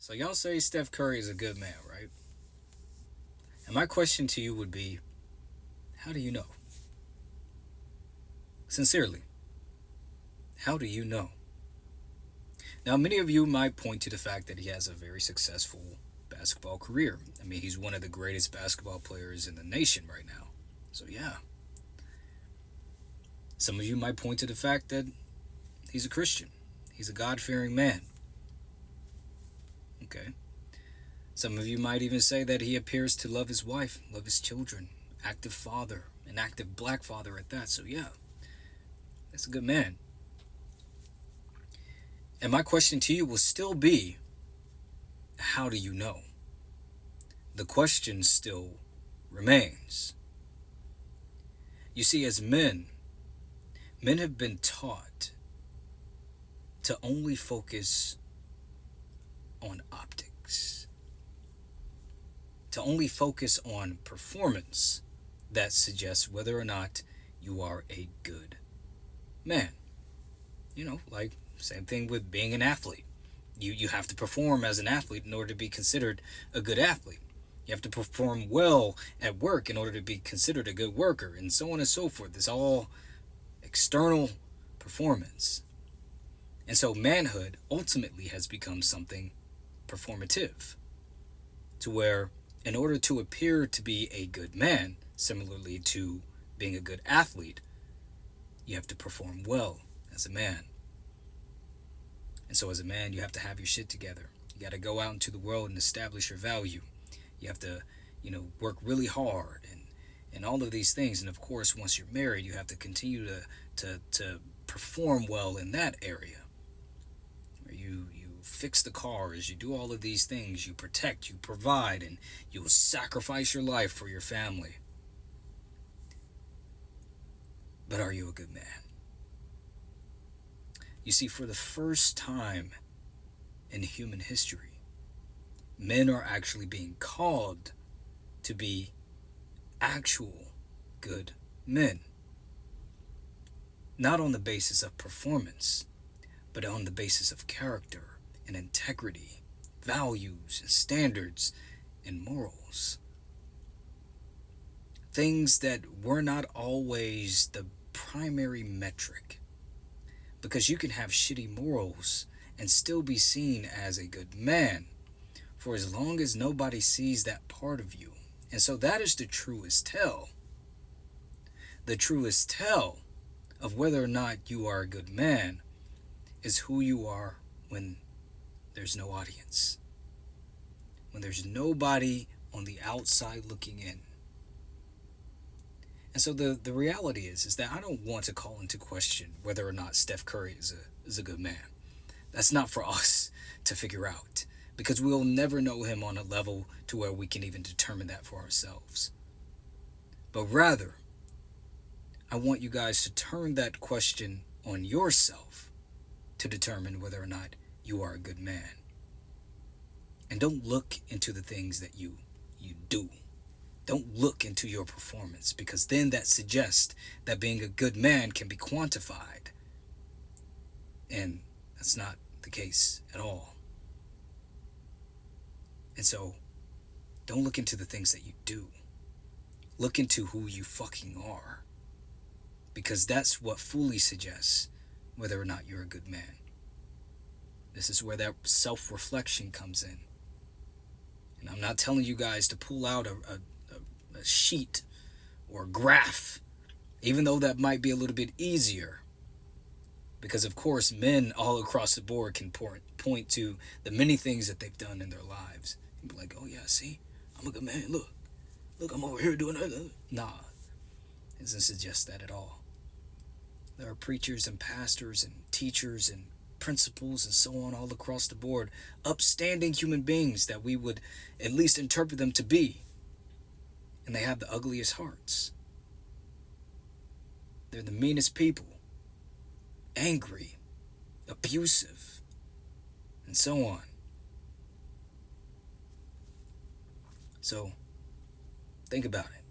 So y'all say Steph Curry is a good man, right? And my question to you would be, how do you know? Sincerely, how do you know? Now, many of you might point to the fact that he has a very successful basketball career. I mean, he's one of the greatest basketball players in the nation right now. So, yeah. Some of you might point to the fact that he's a Christian, he's a God fearing man. Okay. Some of you might even say that he appears to love his wife, love his children, active father, an active black father at that. So, yeah, that's a good man. And my question to you will still be, how do you know? The question still remains. You see, as men have been taught to only focus on optics, to only focus on performance that suggests whether or not you are a good man. Like same thing with being an athlete. You have to perform as an athlete in order to be considered a good athlete. You have to perform well at work in order to be considered a good worker, and so on and so forth. It's all external performance. And so manhood ultimately has become something performative, to where in order to appear to be a good man, similarly to being a good athlete, you have to perform well as a man. And so as a man, you have to have your shit together. You got to go out into the world and establish your value. You have to, work really hard and all of these things. And of course, once you're married, you have to continue to perform well in that area. You fix the cars, you do all of these things, you protect, you provide, and you will sacrifice your life for your family. But are you a good man? You see, for the first time in human history, men are actually being called to be actual good men. Not on the basis of performance, but on the basis of character and integrity, values and standards and morals. Things that were not always the primary metric. Because you can have shitty morals and still be seen as a good man for as long as nobody sees that part of you. And so that is the truest tell. The truest tell of whether or not you are a good man is who you are when there's no audience. When there's nobody on the outside looking in. And so the reality is that I don't want to call into question whether or not Steph Curry is a good man. That's not for us to figure out, because we'll never know him on a level to where we can even determine that for ourselves. But rather, I want you guys to turn that question on yourself to determine whether or not you are a good man. And don't look into the things that you do. Don't look into your performance, because then that suggests that being a good man can be quantified. And that's not the case at all. And so, don't look into the things that you do. Look into who you fucking are. Because that's what fully suggests whether or not you're a good man. This is where that self-reflection comes in. And I'm not telling you guys to pull out a sheet or a graph, even though that might be a little bit easier. Because, of course, men all across the board can point to the many things that they've done in their lives. And be like, oh, yeah, see, I'm a good man. Look, I'm over here doing that. Nah, it doesn't suggest that at all. There are preachers and pastors and teachers and principals and so on all across the board, upstanding human beings that we would at least interpret them to be. And they have the ugliest hearts. They're the meanest people. Angry, abusive, and so on. So, think about it.